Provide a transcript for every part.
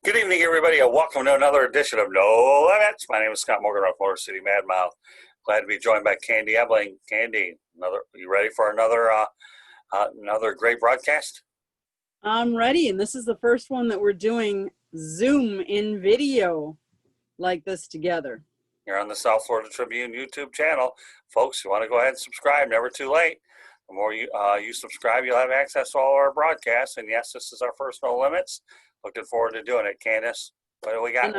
Good evening, everybody, and welcome to another edition of No Limits. My name is Scott Morgan of Motor City Madmouth. Glad to be joined by Candy Ebling. Candy, you ready for another great broadcast? I'm ready, and this is the first one that we're doing Zoom in video like this together. You're on the South Florida Tribune YouTube channel. Folks, you want to go ahead and subscribe, never too late. The more you subscribe, you'll have access to all our broadcasts. And yes, this is our first No Limits. Looking forward to doing it, Candace. What do we got?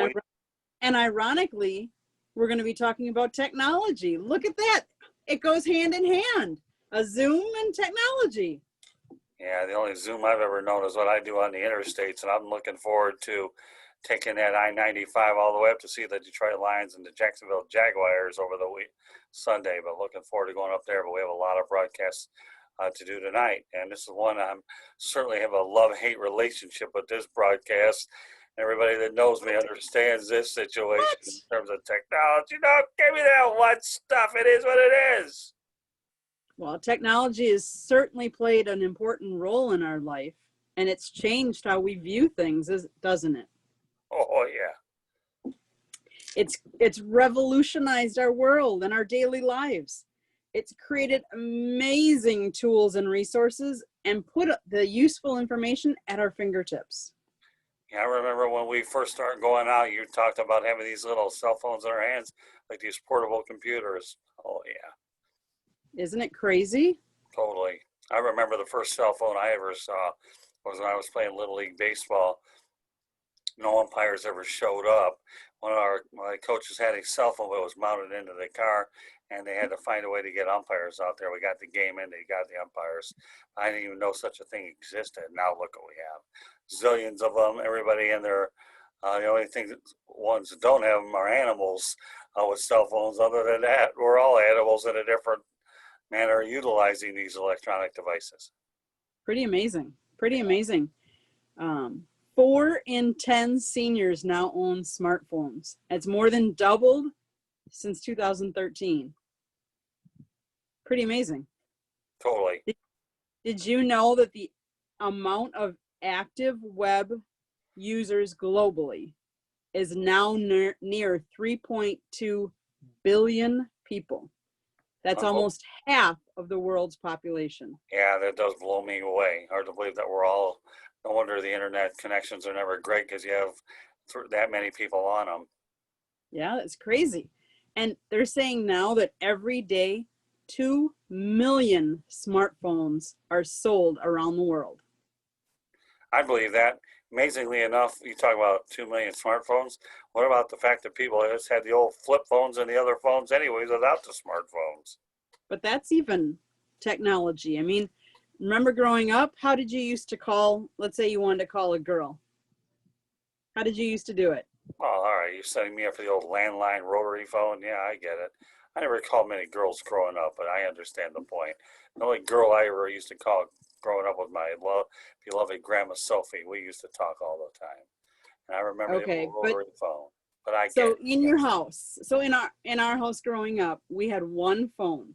And ironically, we're going to be talking about technology. Look at that. It goes hand in hand. A Zoom and technology. Yeah, the only Zoom I've ever known is what I do on the interstates, and I'm looking forward to taking that I-95 all the way up to see the Detroit Lions and the Jacksonville Jaguars over the Sunday, but looking forward to going up there. But we have a lot of broadcasts to do tonight, and this is one I'm certainly have a love-hate relationship with this broadcast. Everybody that knows me understands this situation in terms of technology. Don't give me that what stuff. It is what it is. Well, technology has certainly played an important role in our life, and it's changed how we view things, doesn't it? Oh, yeah. It's revolutionized our world and our daily lives. It's created amazing tools and resources and put the useful information at our fingertips. Yeah, I remember when we first started going out, you talked about having these little cell phones in our hands, like these portable computers. Oh, yeah. Isn't it crazy? Totally. I remember the first cell phone I ever saw was when I was playing Little League Baseball. No umpires ever showed up. One of my coaches had a cell phone that was mounted into the car, and they had to find a way to get umpires out there. We got the game in, they got the umpires. I didn't even know such a thing existed. Now look what we have. Zillions of them, everybody in there. The only ones that don't have them are animals with cell phones. Other than that, we're all animals in a different manner utilizing these electronic devices. Pretty amazing. Pretty amazing. 4 in 10 seniors now own smartphones. It's more than doubled since 2013. Pretty amazing. Totally. Did you know that the amount of active web users globally is now near 3.2 billion people? That's almost half of the world's population. Yeah, that does blow me away. Hard to believe that no wonder the internet connections are never great because you have that many people on them. Yeah, that's crazy. And they're saying now that every day, 2 million smartphones are sold around the world. I believe that. Amazingly enough, you talk about 2 million smartphones. What about the fact that people just had the old flip phones and the other phones anyways without the smartphones? But that's even technology. I mean, remember growing up, how did you used to call, let's say you wanted to call a girl. How did you used to do it? Oh, all right. You're setting me up for the old landline rotary phone. Yeah, I get it. I never called many girls growing up, but I understand the point. The only girl I ever used to call growing up was my beloved Grandma Sophie. We used to talk all the time. And I remember the old rotary phone. But I so in your house, so in our house growing up, we had one phone.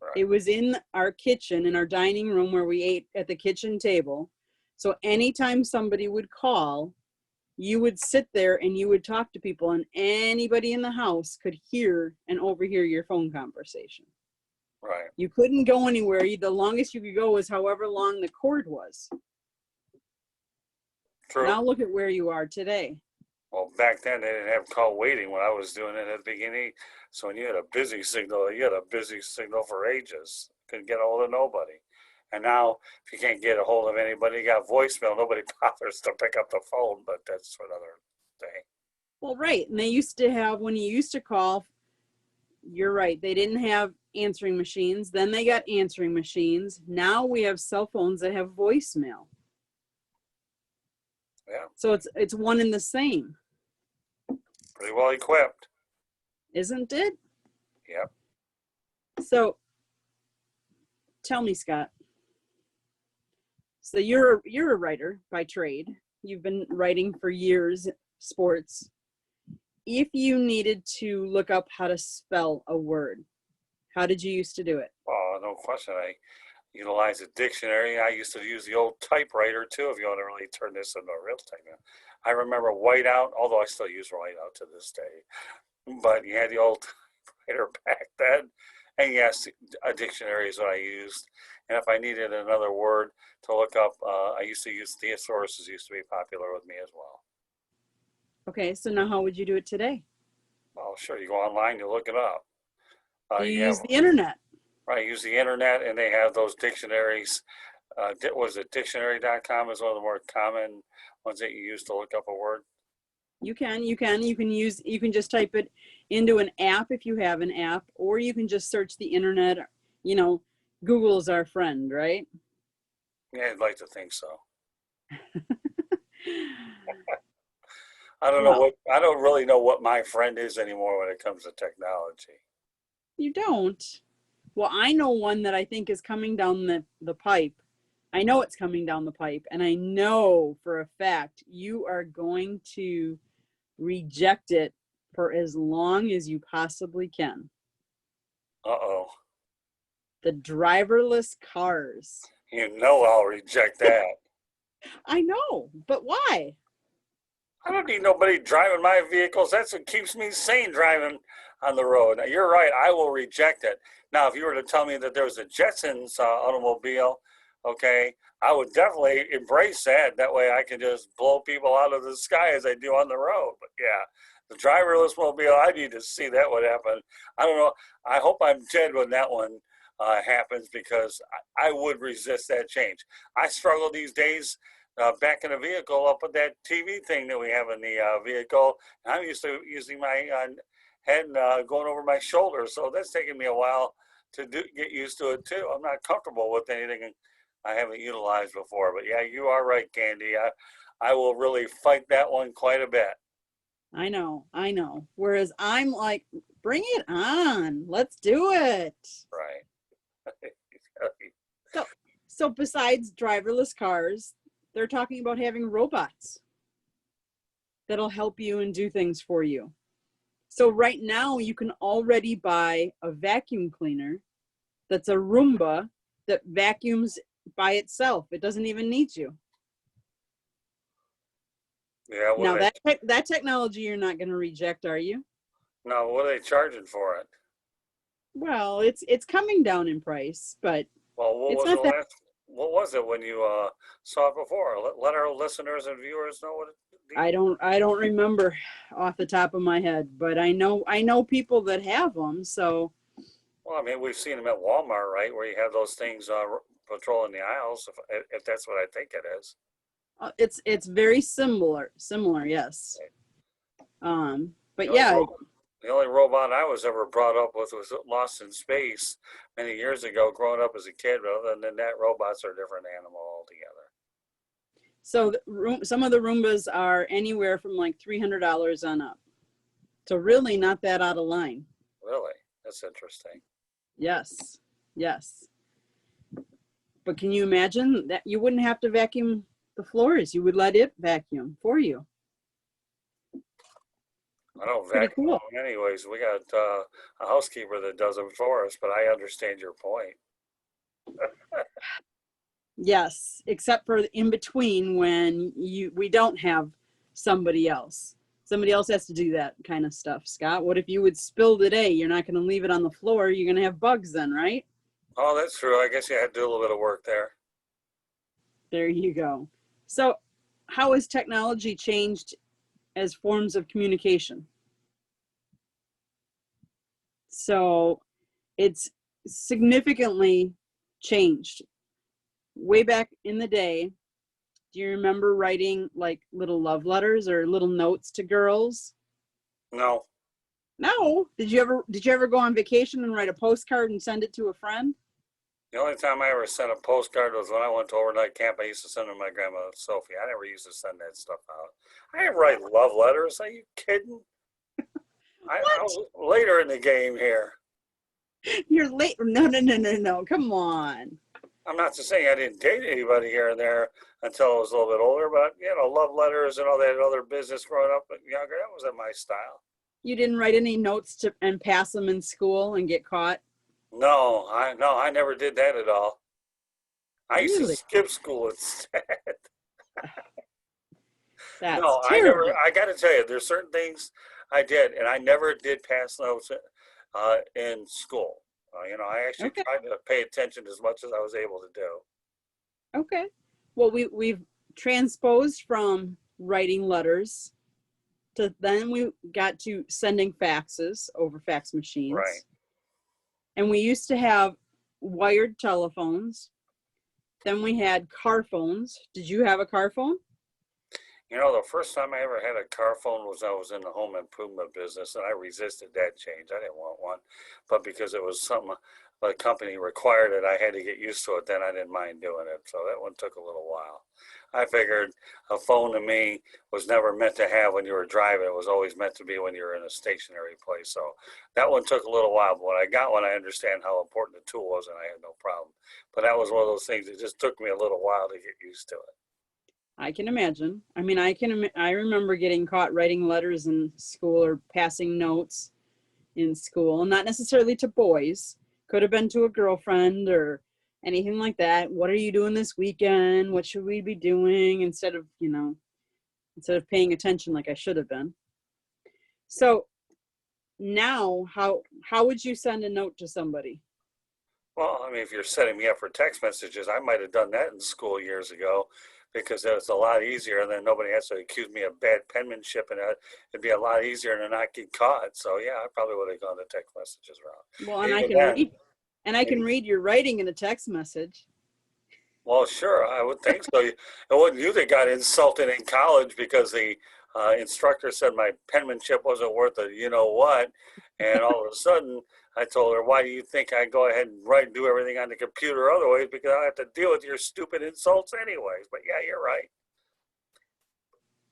Right. It was in our kitchen, in our dining room where we ate at the kitchen table. So anytime somebody would call, you would sit there and you would talk to people, and anybody in the house could hear and overhear your phone conversation. Right. You couldn't go anywhere. The longest you could go was however long the cord was. True. Now look at where you are today. Well, back then they didn't have call waiting when I was doing it at the beginning. So when you had a busy signal, for ages. Couldn't get a hold of nobody. And now, if you can't get a hold of anybody, you got voicemail, nobody bothers to pick up the phone, but that's another thing. Well, right. And they used to have, when you used to call, you're right, they didn't have answering machines. Then they got answering machines. Now we have cell phones that have voicemail. Yeah. So it's one and the same. Pretty well equipped. Isn't it? Yep. So tell me, Scott. So you're a writer by trade. You've been writing for years, sports. If you needed to look up how to spell a word, how did you used to do it? Oh, no question. I utilize a dictionary. I used to use the old typewriter too, if you want to really turn this into a real type. I remember whiteout, although I still use whiteout to this day. But you had the old typewriter back then. And yes, a dictionary is what I used. And if I needed another word to look up, I used to use thesaurus, used to be popular with me as well. Okay, so now how would you do it today? Well, sure, you go online, you look it up. Do you You have, use the internet? right, use the internet, and they have those dictionaries. Was it dictionary.com is one of the more common ones that you use to look up a word? You can just type it into an app if you have an app, or you can just search the internet. You know, Google's our friend, right? Yeah, I'd like to think so. I don't know Well, what, I don't really know what my friend is anymore when it comes to technology. you don't. Well, I know one that I think is coming down the pipe. I know it's coming down the pipe, and I know for a fact you are going to reject it for as long as you possibly can. Uh-oh. The driverless cars. You know I'll reject that. I know, but why? I don't need nobody driving my vehicles. That's what keeps me sane driving on the road. Now, you're right. I will reject it. Now, if you were to tell me that there was a Jetsons automobile, okay, I would definitely embrace that. That way I can just blow people out of the sky as I do on the road. But yeah, the driverless mobile, I need to see that would happen. I don't know. I hope I'm dead when that one happens, because I would resist that change. I struggle these days back in the vehicle up with that TV thing that we have in the vehicle. I'm used to using my head going over my shoulder, so that's taken me a while to get used to it too. I'm not comfortable with anything I haven't utilized before. But yeah, you are right, Candy. I will really fight that one quite a bit. I know, I know. Whereas I'm like, bring it on. Let's do it. Right. So besides driverless cars, they're talking about having robots that'll help you and do things for you. So right now you can already buy a vacuum cleaner that's a Roomba that vacuums by itself. It doesn't even need you. Yeah. Now that technology you're not going to reject, are you? No, what are they charging for it? Well, it's coming down in price, but Well, it's not that. what was it when you saw it before? Let our listeners and viewers know what it. I don't remember off the top of my head, but I know people that have them. So Well, I mean, we've seen them at Walmart, right, where you have those things patrolling the aisles, if that's what I think it is. it's very similar, yes. But The only, yeah, the only robot I was ever brought up with was Lost in Space many years ago, growing up as a kid. But other than that, robots are a different animal altogether. so some of the Roombas are anywhere from like $300 on up. So really not that out of line. Really? That's interesting. Yes. Yes. But can you imagine that you wouldn't have to vacuum the floors? You would let it vacuum for you. I don't Pretty vacuum cool. them anyways. We got a housekeeper that does them for us, but I understand your point. Yes, except for in between when we don't have somebody else. Somebody else has to do that kind of stuff. Scott, what if you would spill today? You're not going to leave it on the floor. You're going to have bugs then, right? Oh, that's true. I guess you had to do a little bit of work there. There you go. So how has technology changed as forms of communication? So it's significantly changed. Way back in the day, do you remember writing like little love letters or little notes to girls? No. No. Did you ever go on vacation and write a postcard and send it to a friend? The only time I ever sent a postcard was when I went to overnight camp. I used to send them to my grandma Sophie. I never used to send that stuff out. I didn't write love letters. Are you kidding? I was later in the game here. You're late. No. Come on. I'm not just saying I didn't date anybody here and there until I was a little bit older, but love letters and all that other business growing up younger, that wasn't my style. You didn't write any notes and pass them in school and get caught? No, I never did that at all. I used to Really? skip school instead. That's No, I never. terrible. I got to tell you, there's certain things I did, and I never did pass notes in school. I actually Okay. tried to pay attention as much as I was able to do. Okay. Well, we've transposed from writing letters to then we got to sending faxes over fax Right. machines. And we used to have wired telephones. Then we had car phones. Did you have a car phone? The first time I ever had a car phone was I was in the home improvement business, and I resisted that change. I didn't want one, but because it was something the company required it, I had to get used to it. Then I didn't mind doing it. So that one took a little while. I figured a phone to me was never meant to have when you were driving. It was always meant to be when you were in a stationary place. So that one took a little while. But when I got one, I understand how important the tool was, and I had no problem. But that was one of those things that just took me a little while to get used to it. I can imagine. I mean, I remember getting caught writing letters in school or passing notes in school, not necessarily to boys. Could have been to a girlfriend or anything like that. What are you doing this weekend? What should we be doing? Instead of paying attention like I should have been. So now how would you send a note to somebody? Well, I mean, if you're setting me up for text messages, I might have done that in school years ago because it was a lot easier, and then nobody has to accuse me of bad penmanship, and it'd be a lot easier to not get caught. So yeah, I probably would have gone the text messages route. Well, And even then, and I can read your writing in a text message. well, sure, I would think so. It wasn't you that got insulted in college because the instructor said my penmanship wasn't worth a you know what, and all of a sudden I told her, "Why do you think I go ahead and do everything on the computer other ways? Because I have to deal with your stupid insults anyways." But yeah, you're right.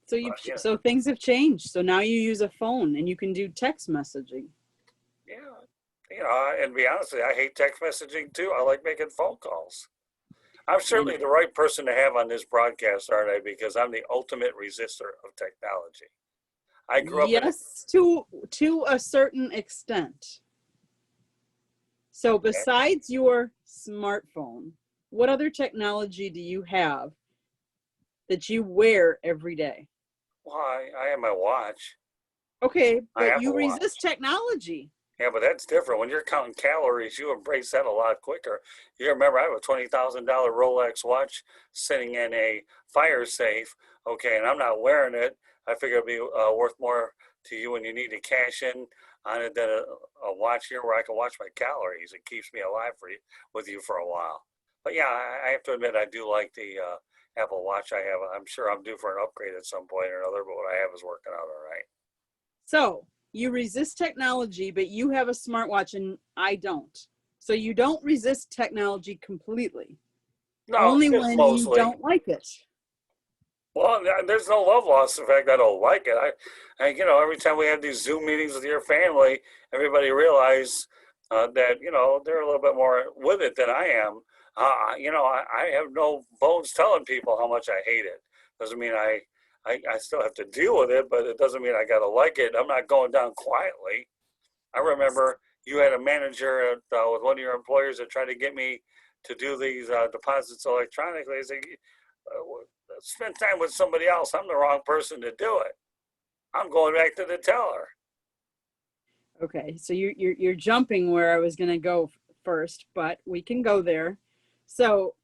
So Yeah, so things have changed. So now you use a phone and you can do text messaging. yeah. And to be honest with you, I hate text messaging too. I like making phone calls. I'm I certainly know. the right person to have on this broadcast, aren't I? Because I'm the ultimate resistor of technology. I grew up in it. Yes, to a certain extent. So besides your smartphone, what other technology do you have that you wear every day? Well, I have my watch. Okay, I but have a you resist watch. technology. Yeah, but that's different. When you're counting calories, you embrace that a lot quicker. You remember, I have a $20,000 Rolex watch sitting in a fire safe. Okay, and I'm not wearing it. I figure it'd be worth more to you when you need to cash in on it than a watch here where I can watch my calories. It keeps me alive with you for a while. But yeah, I have to admit, I do like the Apple Watch I have. I'm sure I'm due for an upgrade at some point or another, but what I have is working out all right. So you resist technology, but you have a smartwatch and I don't. So you don't resist technology completely, No, only just when you mostly. don't like it. Well, there's no love lost. In fact, I don't like it. Every time we have these Zoom meetings with your family, everybody realize that they're a little bit more with it than I am. I have no bones telling people how much I hate it. Doesn't mean I still have to deal with it, but it doesn't mean I gotta like it. I'm not going down quietly. I remember you had a manager with one of your employers that tried to get me to do these deposits electronically. I said, spend time with somebody else. I'm the wrong person to do it. I'm going back to the teller. Okay, so you're jumping where I was going to go first, but we can go there. So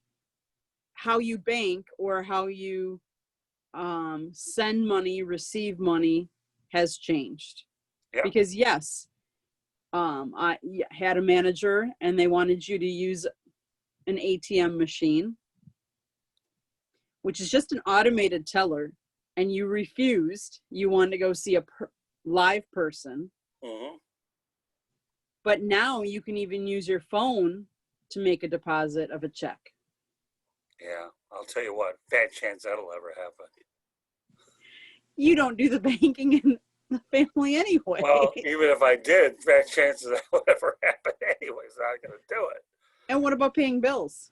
how you bank or how you send money, receive money has changed. Yeah. Because yes, I had a manager and they wanted you to use an ATM machine, which is just an automated teller, and you refused. You wanted to go see a live person. Mm-hmm. But now you can even use your phone to make a deposit of a check. Yeah, I'll tell you what, fat chance that'll ever happen. You don't do the banking in the family anyway. Well, even if I did, fat chances that would ever happen anyways. I'm not going to do it. And what about paying bills?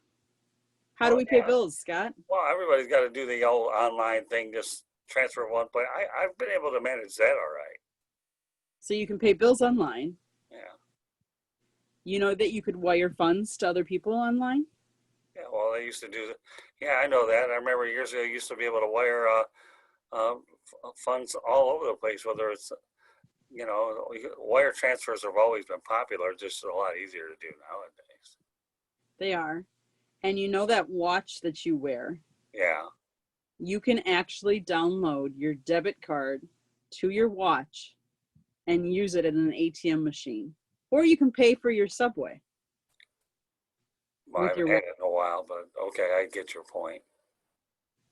How do Well, we pay yeah. bills, Scott? Well, everybody's got to do the old online thing, just transfer one place. I've been able to manage that all right. So you can pay bills online. Yeah. You know that you could wire funds to other people online? Yeah, well, they used to do that. Yeah, I know that. I remember years ago, you used to be able to wire funds all over the place, whether it's, wire transfers have always been popular, just a lot easier to do nowadays. They are. And you know that watch that you wear, Yeah, you can actually download your debit card to your watch and use it in an ATM machine. Or you can pay for your Subway well, I with haven't your had it in a while, but okay, I get your point.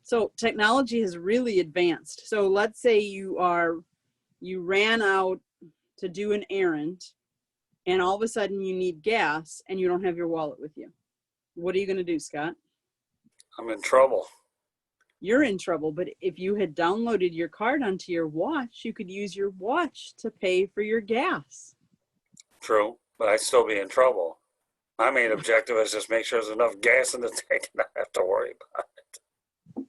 So technology has really advanced. So let's say you ran out to do an errand and all of a sudden you need gas and you don't have your wallet with you. What are you going to do, Scott? I'm in trouble. You're in trouble, but if you had downloaded your card onto your watch, you could use your watch to pay for your gas. True, but I'd still be in trouble. My main objective is just make sure there's enough gas in the tank and not have to worry about it.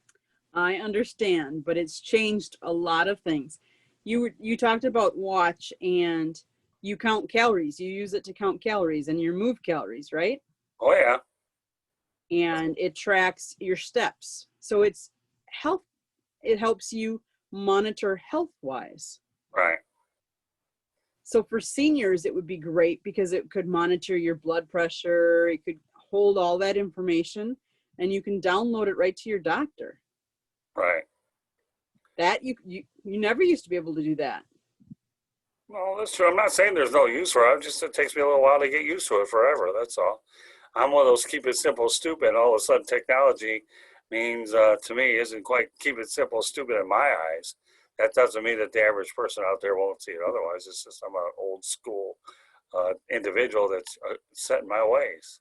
I understand, but it's changed a lot of things. You talked about watch and you count calories. You use it to count calories and you remove calories, right? Oh yeah, And it tracks your steps. So it's health. It helps you monitor health wise. right. So for seniors, it would be great because it could monitor your blood pressure. It could hold all that information and you can download it right to your doctor. Right. That you never used to be able to do that. No, that's true. I'm not saying there's no use for it. Just it takes me a little while to get used to it forever. That's all. I'm one of those keep it simple, stupid. All of a sudden, technology means to me isn't quite keep it simple, stupid in my eyes. That doesn't mean that the average person out there won't see it otherwise. It's just I'm an old school individual that's set in my ways.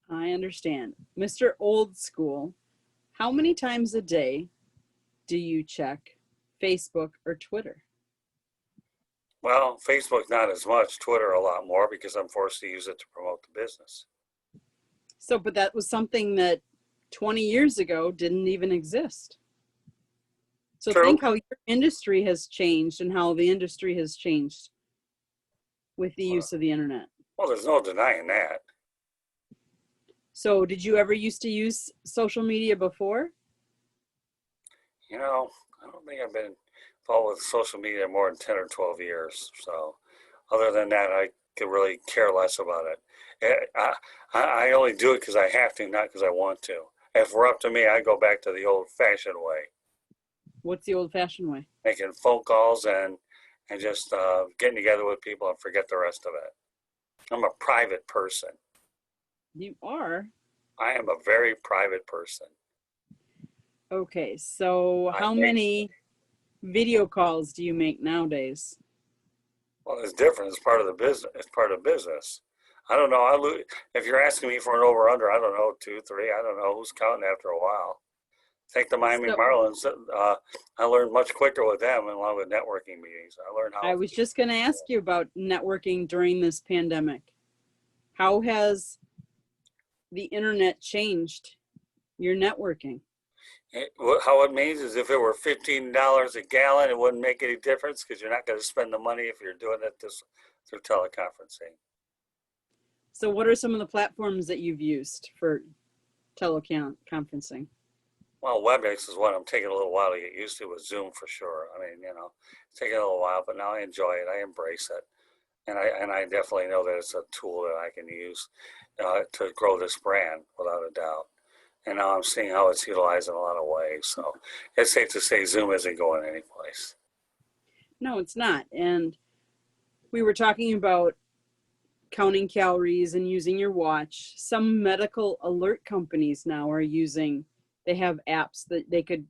I understand. Mr. Old School, how many times a day do you check Facebook or Twitter? Well, Facebook not as much, Twitter a lot more because I'm forced to use it to promote the business. So, but that was something that 20 years ago didn't even exist. So True. think how your industry has changed and how the industry has changed with the use of the internet. Well, there's no denying that. So did you ever used to use social media before? I don't think I've been involved with social media more than 10 or 12 years. So other than that, I could really care less about it. I only do it because I have to, not because I want to. If we're up to me, I go back to the old-fashioned way. What's the old-fashioned way? Making phone calls and just getting together with people and forget the rest of it. I'm a private person. You are? I am a very private person. Okay, so how many video calls do you make nowadays? Well, it's different. It's part of the business. It's part of business. I don't know. If you're asking me for an over/under, I don't know, 2, 3. I don't know who's counting after a while. Take the Miami Marlins. I learned much quicker with them, along with networking meetings. I learned how. I was just going to ask you about networking during this pandemic. How has the internet changed your networking? How it means is if it were $15 a gallon, it wouldn't make any difference because you're not going to spend the money if you're doing it through teleconferencing. So what are some of the platforms that you've used for teleconferencing? Well, WebEx is one I'm taking a little while to get used to with Zoom for sure. I mean, it's taking a little while, but now I enjoy it. I embrace it. And I definitely know that it's a tool that I can use to grow this brand without a doubt. And now I'm seeing how it's utilized in a lot of ways. So it's safe to say Zoom isn't going anyplace. No, it's not. And we were talking about counting calories and using your watch. Some medical alert companies now are they have apps that they could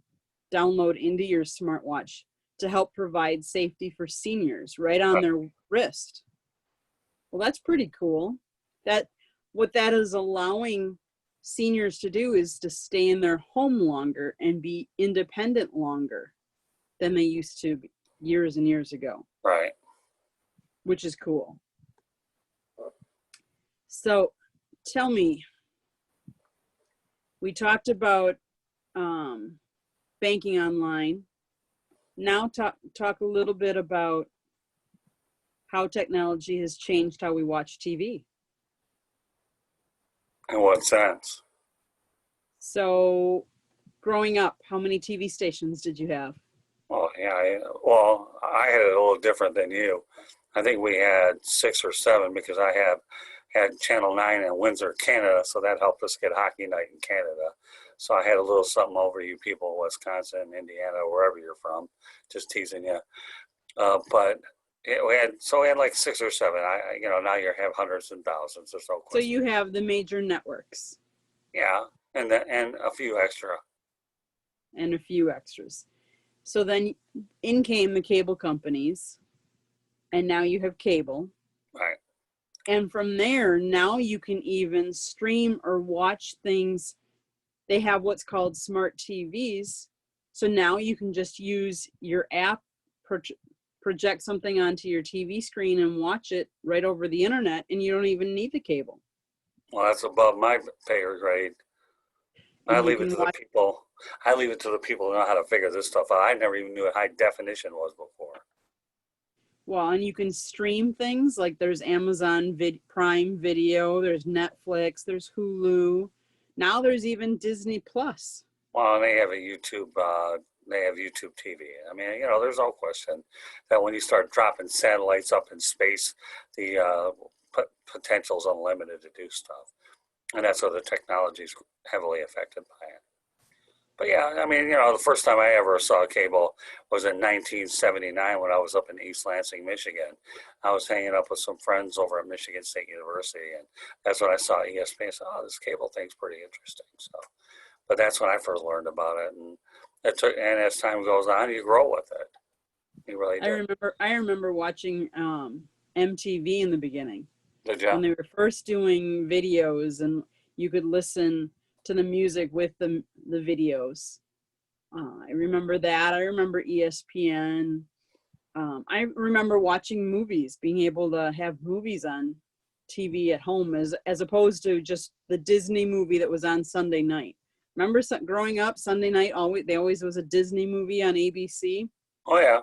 download into your smartwatch to help provide safety for seniors right on their wrist. Well, that's pretty cool. What that is allowing seniors to do is to stay in their home longer and be independent longer than they used to years and years ago. Right. Which is cool. So tell me, we talked about banking online. Now talk a little bit about how technology has changed how we watch TV. In what sense? So growing up, how many TV stations did you have? Well, yeah, I had it a little different than you. I think we had 6 or 7 because I had Channel 9 in Windsor, Canada, so that helped us get hockey night in Canada. So I had a little something over you people in Wisconsin, Indiana, wherever you're from. Just teasing you. But we had like 6 or 7. Now you have hundreds and thousands. There's no So question. you have the major networks. Yeah, and a few extra. And a few extras. So then in came the cable companies, and now you have cable. Right. And from there, now you can even stream or watch things. They have what's called smart TVs. So now you can just use your app, project something onto your TV screen and watch it right over the internet, and you don't even need the cable. Well, that's above my pay grade. I And you leave it can to the watch. people. I leave it to the people who know how to figure this stuff out. I never even knew what high definition was before. Well, and you can stream things like there's Amazon Prime Video, there's Netflix, there's Hulu. Now there's even Disney Plus. Well, and they have a YouTube. They have YouTube TV. I mean, there's no question that when you start dropping satellites up in space, the potential's unlimited to do stuff, and that's where the technology is heavily affected by it. But yeah, I mean, the first time I ever saw cable was in 1979 when I was up in East Lansing, Michigan. I was hanging up with some friends over at Michigan State University, and that's when I saw ESPN. I said, "Oh, this cable thing's pretty interesting." So, but that's when I first learned about it, and and as time goes on, you grow with it. You really do. I remember watching MTV in the beginning Did when you? they were first doing videos, and you could listen to the music with the videos. I remember that. I remember ESPN. I remember watching movies, being able to have movies on TV at home as opposed to just the Disney movie that was on Sunday night. Remember growing up, Sunday night, always was a Disney movie on ABC. Oh yeah,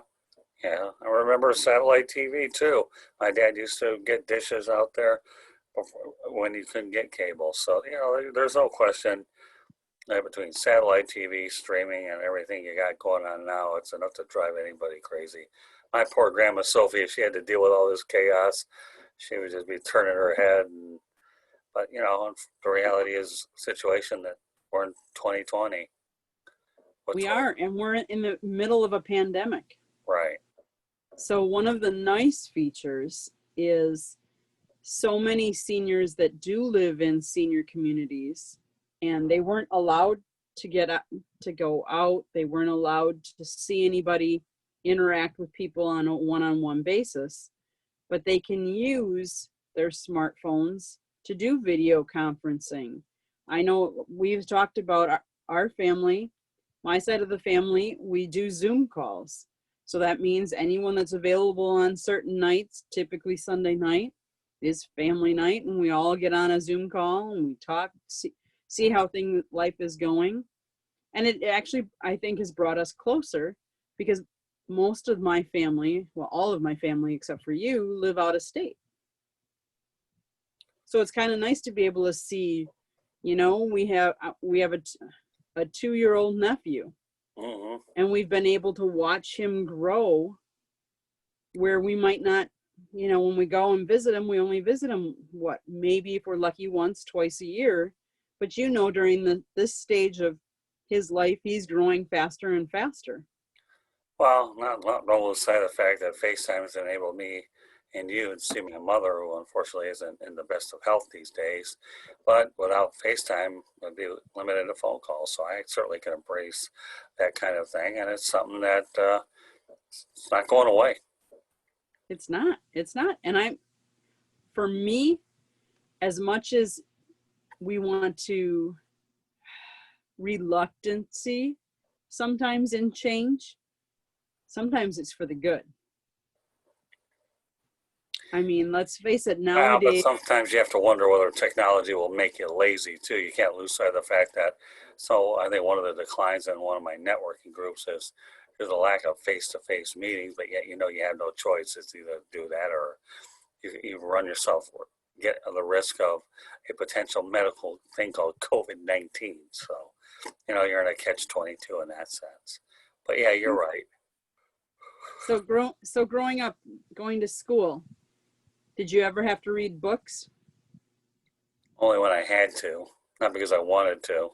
yeah. I remember satellite TV too. My dad used to get dishes out there when you couldn't get cable. So there's no question that between satellite TV, streaming, and everything you got going on now, it's enough to drive anybody crazy. My poor grandma Sophie, if she had to deal with all this chaos, she would just be turning her head. But the reality is the situation that we're in 2020. We are, and we're in the middle of a pandemic. Right. So one of the nice features is so many seniors that do live in senior communities, and they weren't allowed to go out. They weren't allowed to see anybody, interact with people on a one-on-one basis, but they can use their smartphones to do video conferencing. I know we've talked about our family, my side of the family, we do Zoom calls. So that means anyone that's available on certain nights, typically Sunday night, is family night, and we all get on a Zoom call and we talk, see how life is going. And it actually, I think, has brought us closer because most of my family, well, all of my family except for you, live out of state. So it's kind of nice to be able to see, we have a 2-year-old nephew. Mm-hmm. And we've been able to watch him grow where we might not, when we go and visit him, we only visit him, maybe if we're lucky once, twice a year. But during this stage of his life, he's growing faster and faster. Well, not lose sight of the fact that FaceTime has enabled me and you to see my mother, who unfortunately isn't in the best of health these days. But without FaceTime, I'd be limited to phone calls. So I certainly can embrace that kind of thing. And it's something that it's not going away. It's not. And for me, as much as we want to reluctancy sometimes in change, sometimes it's for the good. I mean, let's face it, nowadays. But sometimes you have to wonder whether technology will make you lazy too. You can't lose sight of the fact that. So I think one of the declines in one of my networking groups is there's a lack of face-to-face meetings, but yet you have no choice. It's either do that or you run yourself get the risk of a potential medical thing called COVID-19. So you're in a catch-22 in that sense. But yeah, you're right. So growing up, going to school, did you ever have to read books? Only when I had to, not because I wanted to.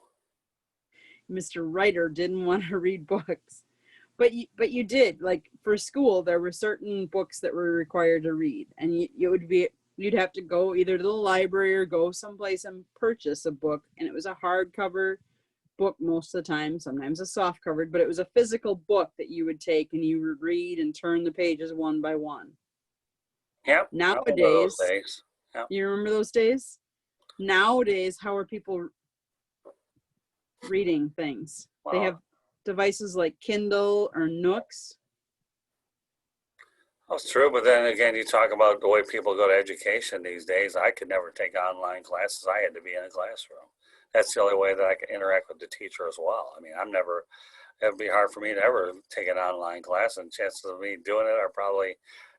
Mr. Writer didn't want to read books, but you did. Like for school, there were certain books that were required to read, and you'd have to go either to the library or go someplace and purchase a book, and it was a hardcover book most of the time, sometimes a soft covered, but it was a physical book that you would take and you would read and turn the pages one by one. Yep. Nowadays, days. Yep. you remember those days? Nowadays, how are people reading things? Wow. They have devices like Kindle or Nooks. That's true, but then again, you talk about the way people go to education these days. I could never take online classes. I had to be in a classroom. That's the only way that I can interact with the teacher as well. I mean, it'd be hard for me to ever take an online class, and chances of me doing it are probably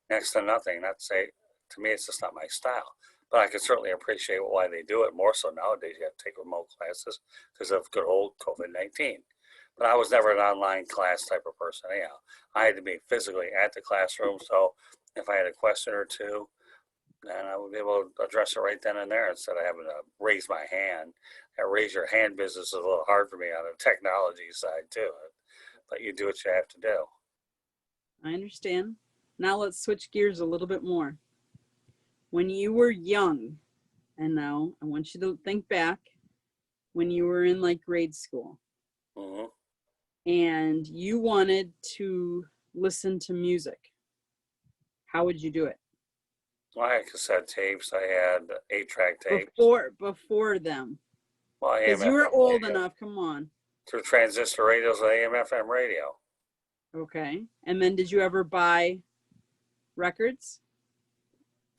next to nothing. Not to say, to me, it's just not my style. But I can certainly appreciate why they do it more so nowadays. You have to take remote classes because of good old COVID-19. But I was never an online class type of person. Anyhow, I had to be physically at the classroom. So if I had a question or two, then I would be able to address it right then and there instead of having to raise my hand. That raise your hand business is a little hard for me on the technology side too. But you do what you have to do. I understand. Now let's switch gears a little bit more. When you were young, and now I want you to think back when you were in like grade school, Mm-hmm. and you wanted to listen to music, how would you do it? Well, I had cassette tapes. I had 8-track tapes. Before them. Well, Because you were old enough, come on. Through transistor radios and AM FM radio. Okay. And then did you ever buy records?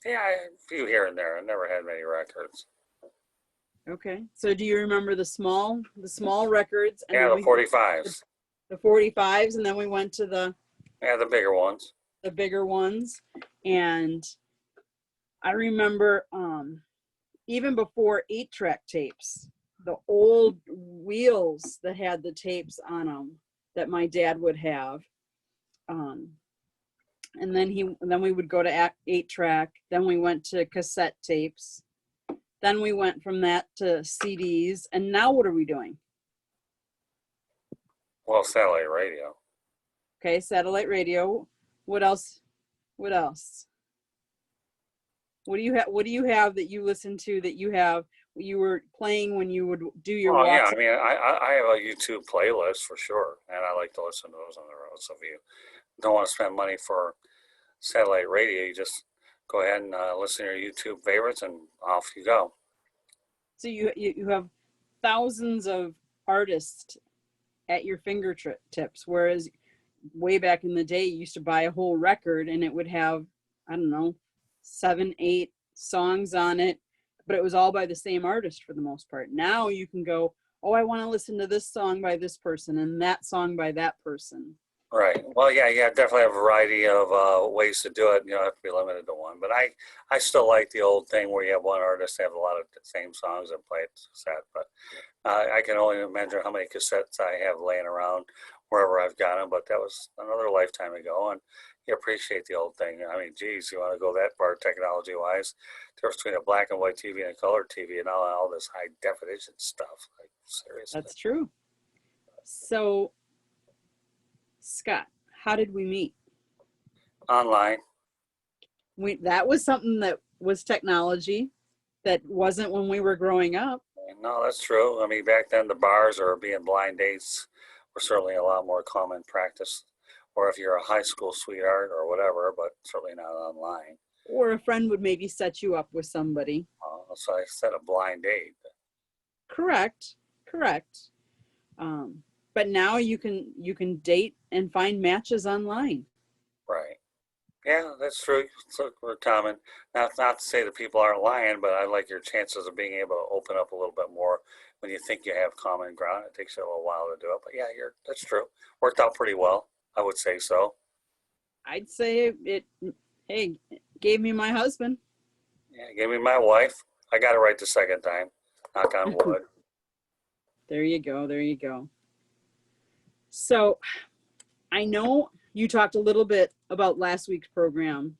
Yeah, a few here and there. I never had many records. Okay. So do you remember the small records? And yeah, the 45s. The 45s, and then we went to the bigger ones. The bigger ones. And I remember even before 8-track tapes, the old wheels that had the tapes on them that my dad would have. And then we would go to 8-track. Then we went to cassette tapes. Then we went from that to CDs. And now what are we doing? Well, satellite radio. Okay, satellite radio. What else? What else? What do you have that you listen to that you were playing when you would do your walks? Yeah, I mean, I have a YouTube playlist for sure, and I like to listen to those on the road. So if you don't want to spend money for satellite radio, you just go ahead and listen to your YouTube favorites, and off you go. So you have thousands of artists at your fingertips, whereas way back in the day, you used to buy a whole record and it would have, I don't know, 7, 8 songs on it, but it was all by the same artist for the most part. Now you can go, oh, I want to listen to this song by this person and that song by that person. Right. Well, yeah, definitely a variety of ways to do it. You don't have to be limited to one. But I still like the old thing where you have one artist have a lot of the same songs and play it cassette. But I can only imagine how many cassettes I have laying around wherever I've got them. But that was another lifetime ago, and you appreciate the old thing. I mean, geez, you want to go that far technology-wise? There's between a black and white TV and a color TV and all this high definition stuff. Like, seriously. That's true. So, Scott, how did we meet? Online. That was something that was technology that wasn't when we were growing up. No, that's true. I mean, back then the bars or being blind dates were certainly a lot more common practice. Or if you're a high school sweetheart or whatever, but certainly not online. Or a friend would maybe set you up with somebody. So I said a blind date. Correct. But now you can date and find matches online. Right. Yeah, that's true. So we're common. Not to say that people aren't lying, but I like your chances of being able to open up a little bit more when you think you have common ground. It takes you a little while to do it, but yeah, that's true. Worked out pretty well, I would say so. I'd say it gave me my husband. Yeah, gave me my wife. I got it right the second time. Knock on wood. There you go. There you go. So I know you talked a little bit about last week's program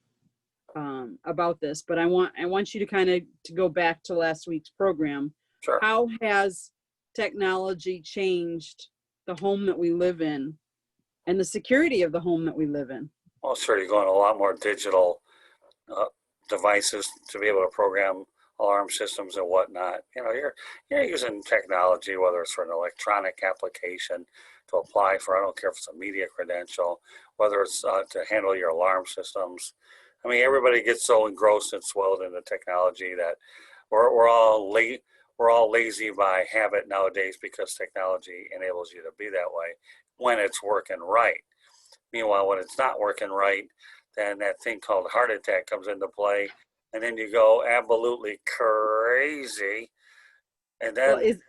about this, but I want you to kind of to go back to last week's program. Sure. How has technology changed the home that we live in and the security of the home that we live in? Well, sure, you're going a lot more digital devices to be able to program alarm systems and whatnot. You know, you're using technology, whether it's for an electronic application to apply for, I don't care if it's a media credential, whether it's to handle your alarm systems. I mean, everybody gets so engrossed and swelled into technology that we're all late. We're all lazy by habit nowadays because technology enables you to be that way when it's working right. Meanwhile, when it's not working right, then that thing called heart attack comes into play, and then you go absolutely crazy. And Well, then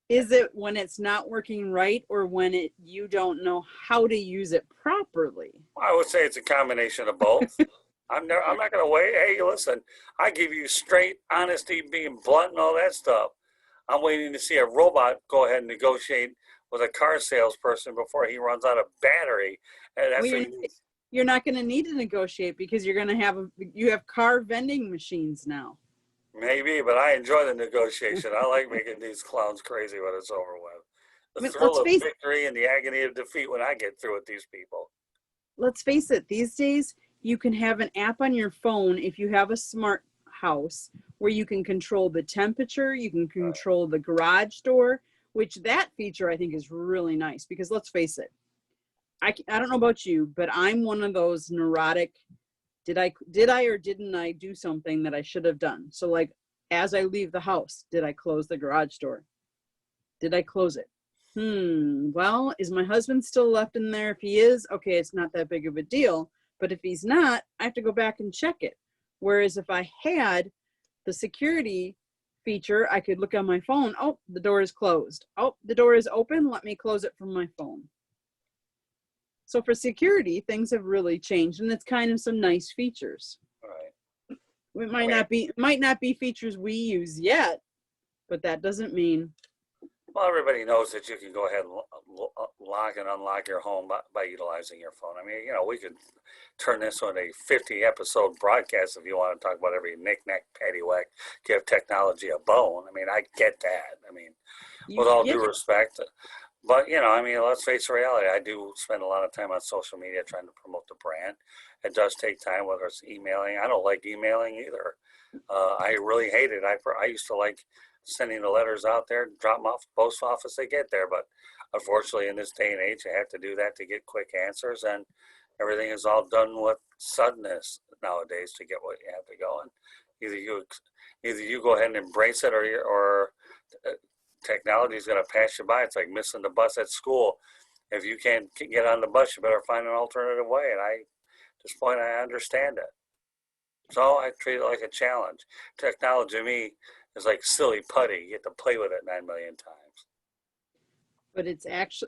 is it when it's not working right, or when you don't know how to use it properly? I would say it's a combination of both. I'm not going to wait. Hey, listen, I give you straight honesty, being blunt, and all that stuff. I'm waiting to see a robot go ahead and negotiate with a car salesperson before he runs out of battery. And that's Well, you're not going to need to negotiate because you're going to have you have car vending machines now. maybe, but I enjoy the negotiation. I like making these clowns crazy when it's over with. The thrill of victory and the agony of defeat when I get through with these people. Let's face it, these days you can have an app on your phone if you have a smart house where you can control the temperature, you can control the garage door, which that feature I think is really nice because let's face it, I don't know about you, but I'm one of those neurotic, did I or didn't I do something that I should have done? So like as I leave the house, did I close the garage door? Did I close it? Well, is my husband still left in there? If he is, okay, it's not that big of a deal. But if he's not, I have to go back and check it. Whereas if I had the security feature, I could look on my phone. Oh, the door is closed. Oh, the door is open. Let me close it from my phone. So for security, things have really changed, and it's kind of some nice features. Right. It might not be features we use yet, but that doesn't mean. Well, everybody knows that you can go ahead and lock and unlock your home by utilizing your phone. I mean, you know, we could turn this on a 50-episode broadcast if you want to talk about every knick-knack, paddywhack, give technology a bone. I mean, I get that. I mean, with all due respect. But, you know, I mean, let's face the reality. I do spend a lot of time on social media trying to promote the brand. It does take time, whether it's emailing. I don't like emailing either. I really hate it. I used to like sending the letters out there, drop them off the post office, they get there. But unfortunately, in this day and age, you have to do that to get quick answers. And everything is all done with suddenness nowadays to get what you have to go. And either you go ahead and embrace it or technology is going to pass you by. It's like missing the bus at school. If you can't get on the bus, you better find an alternative way. And at this point, I understand it. So I treat it like a challenge. Technology to me is like silly putty. You get to play with it 9 million times.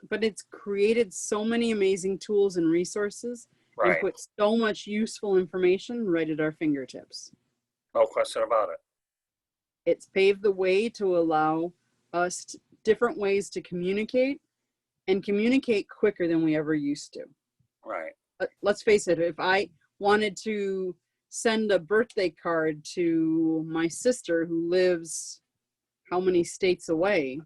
But it's created so many amazing tools and resources and put so much useful information right at our fingertips. No question about it. It's paved the way to allow us different ways to communicate and communicate quicker than we ever used to. Right. Let's face it, if I wanted to send a birthday card to my sister who lives how many states away,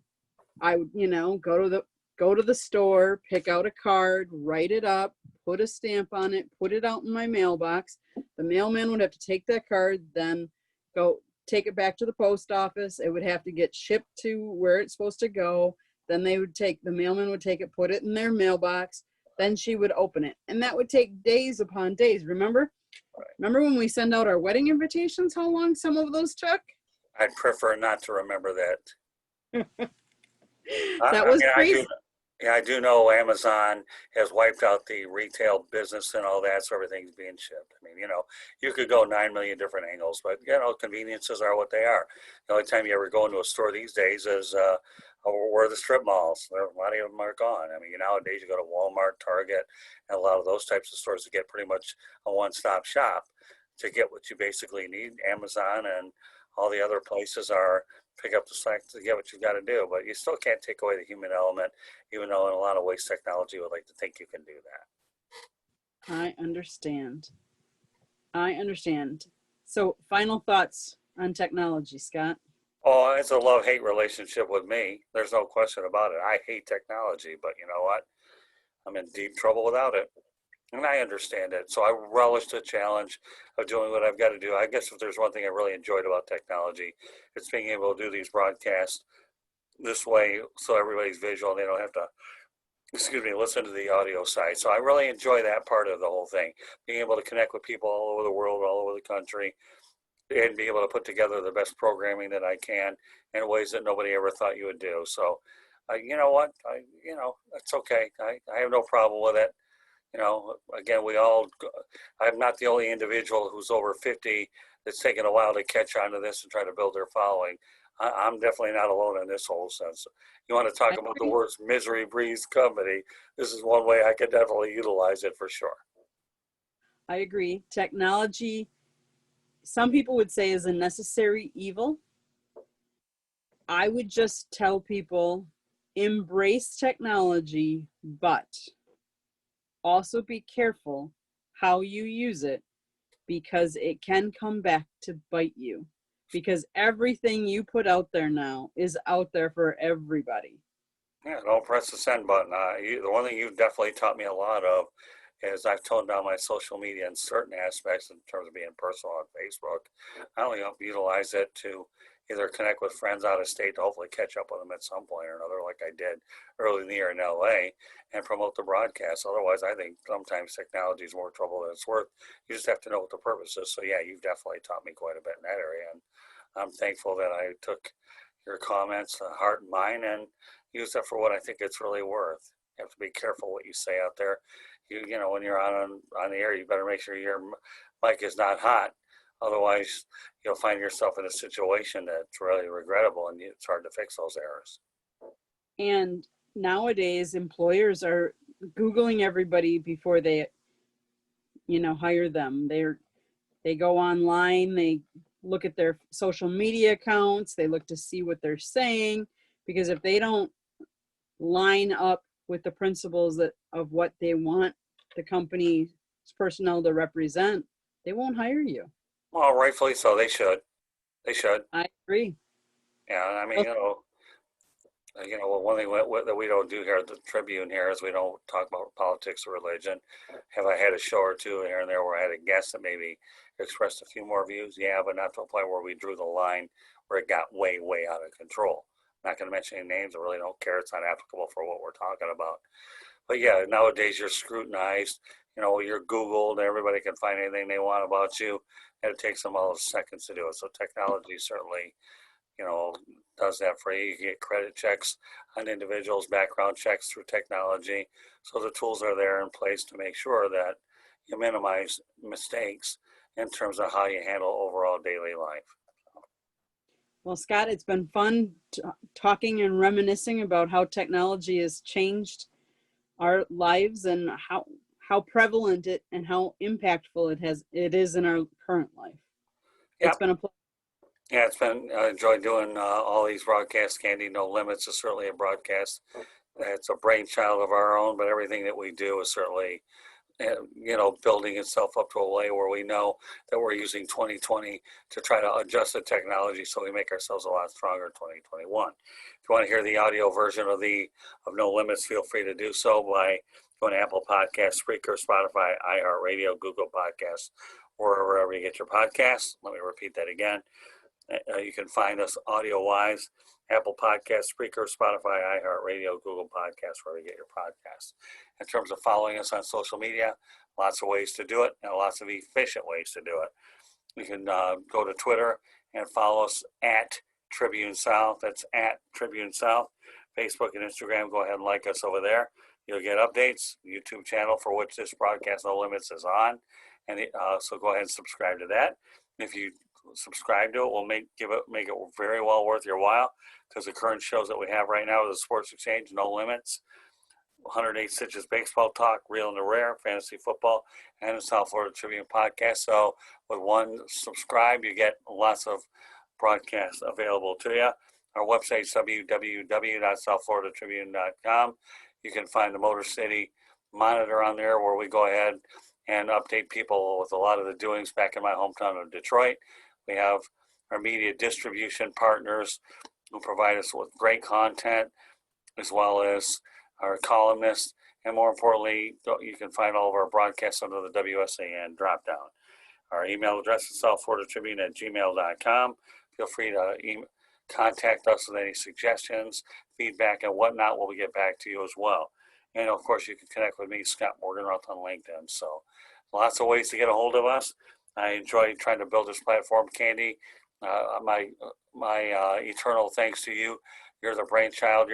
I would, go to the store, pick out a card, write it up, put a stamp on it, put it out in my mailbox. The mailman would have to take that card, then go take it back to the post office. It would have to get shipped to where it's supposed to go. Then the mailman would take it, put it in their mailbox. Then she would open it. And that would take days upon days. Remember when we send out our wedding invitations, how long some of those took? I'd prefer not to remember that. That was crazy. I do know Amazon has wiped out the retail business and all that, so everything's being shipped. I mean, you could go 9 million different angles, but, conveniences are what they are. The only time you ever go into a store these days is where the strip malls. A lot of them are gone. I mean, nowadays you go to Walmart, Target, and a lot of those types of stores to get pretty much a one-stop shop to get what you basically need. Amazon and all the other places are pick up the slack to get what you've got to do. But you still can't take away the human element, even though in a lot of ways technology would like to think you can do that. I understand. So, final thoughts on technology, Scott? Oh, it's a love-hate relationship with me. There's no question about it. I hate technology, but you know what? I'm in deep trouble without it. And I understand it. So I relish the challenge of doing what I've got to do. I guess if there's one thing I really enjoyed about technology, it's being able to do these broadcasts this way so everybody's visual and they don't have to, listen to the audio side. So I really enjoy that part of the whole thing, being able to connect with people all over the world, all over the country, and be able to put together the best programming that I can in ways that nobody ever thought you would do. So, you know what? It's okay. I have no problem with it. Again, I'm not the only individual who's over 50 that's taken a while to catch on to this and try to build their following. I'm definitely not alone in this whole sense. You want to talk about the words misery breeds company. This is one way I could definitely utilize it for sure. I agree. Technology, some people would say, is a necessary evil. I would just tell people, embrace technology, but also be careful how you use it, because it can come back to bite you. Because everything you put out there now is out there for everybody. Yeah, don't press the send button. The one thing you've definitely taught me a lot of is I've toned down my social media in certain aspects in terms of being personal on Facebook. I only utilize it to either connect with friends out of state to hopefully catch up with them at some point or another, like I did early in the year in LA, and promote the broadcast. Otherwise, I think sometimes technology is more trouble than it's worth. You just have to know what the purpose is. So yeah, you've definitely taught me quite a bit in that area. And I'm thankful that I took your comments to heart and mind and used it for what I think it's really worth. You have to be careful what you say out there. When you're on the air, you better make sure your mic is not hot. Otherwise, you'll find yourself in a situation that's really regrettable, and it's hard to fix those errors. And nowadays, employers are Googling everybody before they, hire them. They go online, they look at their social media accounts, they look to see what they're saying, because if they don't line up with the principles of what they want the company's personnel to represent, they won't hire you. Well, rightfully so. They should. I agree. Yeah, I mean, one thing that we don't do here at the Tribune here is we don't talk about politics or religion. Have I had a show or two here and there where I had a guest that maybe expressed a few more views? Yeah, but not to a point where we drew the line where it got way, way out of control. I'm not going to mention any names. I really don't care. It's not applicable for what we're talking about. But yeah, nowadays you're scrutinized. You're Googled. Everybody can find anything they want about you, and it takes them all seconds to do it. So technology certainly, does that for you. You get credit checks on individuals, background checks through technology. So the tools are there in place to make sure that you minimize mistakes in terms of how you handle overall daily life. Well, Scott, it's been fun talking and reminiscing about how technology has changed our lives and how prevalent it and how impactful it is in our current life. It's been a pleasure. Yeah, it's been enjoyed doing all these broadcasts. Candy No Limits is certainly a broadcast. It's a brainchild of our own, but everything that we do is certainly, building itself up to a way where we know that we're using 2020 to try to adjust the technology so we make ourselves a lot stronger in 2021. If you want to hear the audio version of No Limits, feel free to do so by going to Apple Podcasts, Spreaker, Spotify, iHeartRadio, Google Podcasts, or wherever you get your podcasts. Let me repeat that again. You can find us audio-wise, Apple Podcasts, Spreaker, Spotify, iHeartRadio, Google Podcasts, wherever you get your podcasts. In terms of following us on social media, lots of ways to do it, and lots of efficient ways to do it. You can go to Twitter and follow us at Tribune South. That's at Tribune South. Facebook and Instagram, go ahead and like us over there. You'll get updates. YouTube channel for which this broadcast No Limits is on, and so go ahead and subscribe to that. If you subscribe to it, we'll make it very well worth your while, because the current shows that we have right now are the Sports Exchange, No Limits, 108 Stitches Baseball Talk, Real and the Rare, Fantasy Football, and the South Florida Tribune Podcast. So with one subscribe, you get lots of broadcasts available to you. Our website is www.southfloridatribune.com. You can find the Motor City Monitor on there, where we go ahead and update people with a lot of the doings back in my hometown of Detroit. We have our media distribution partners who provide us with great content, as well as our columnists. And more importantly, you can find all of our broadcasts under the WSAN dropdown. Our email address is southfloridatribune@gmail.com. Feel free to contact us with any suggestions, feedback, and whatnot. We'll get back to you as well. And of course, you can connect with me, Scott Morganroth, on LinkedIn. So lots of ways to get a hold of us. I enjoy trying to build this platform. Candy, my eternal thanks to you. You're the brainchild.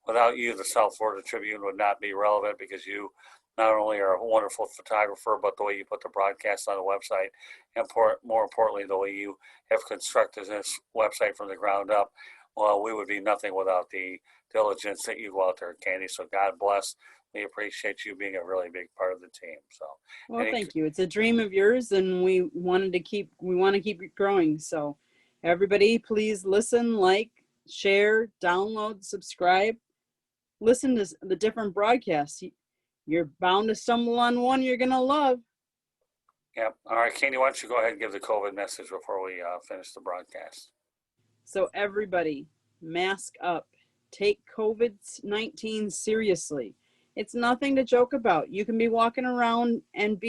Without you, the South Florida Tribune would not be relevant, because you not only are a wonderful photographer, but the way you put the broadcast on the website, and more importantly, the way you have constructed this website from the ground up. Well, we would be nothing without the diligence that you go out there, Candy. So God bless. We appreciate you being a really big part of the team. So, well, thank you. It's a dream of yours, and we want to keep it growing. So everybody, please listen, like, share, download, subscribe, listen to the different broadcasts. You're bound to stumble on one you're going to love. Yep. All right, Candy, why don't you go ahead and give the COVID message before we finish the broadcast? So everybody, mask up. Take COVID-19 seriously. It's nothing to joke about. You can be walking around and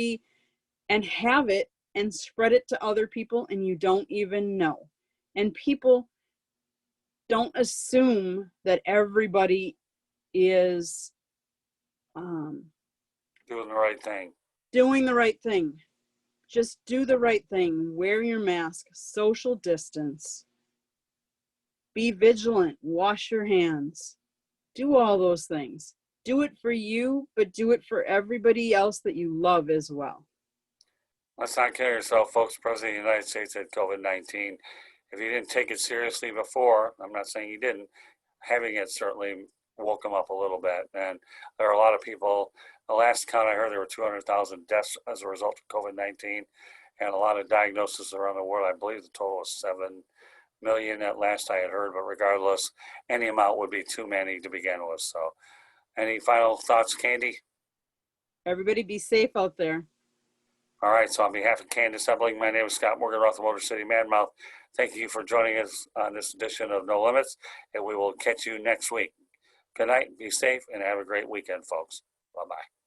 have it and spread it to other people, and you don't even know. And people don't assume that everybody is doing the right thing. Doing the right thing. Just do the right thing. Wear your mask, social distance, be vigilant, wash your hands, do all those things. Do it for you, but do it for everybody else that you love as well. Let's not kill yourself, folks. The President of the United States had COVID-19. If you didn't take it seriously before, I'm not saying you didn't, having it certainly woke them up a little bit. And there are a lot of people, the last count I heard, there were 200,000 deaths as a result of COVID-19, and a lot of diagnoses around the world. I believe the total was 7 million at last I had heard, but regardless, any amount would be too many to begin with. So any final thoughts, Candy? Everybody be safe out there. All right, so on behalf of Candace Ebling, my name is Scott Morganroth, the Motor City Manmouth. Thank you for joining us on this edition of No Limits, and we will catch you next week. Good night, be safe, and have a great weekend, folks. Bye-bye.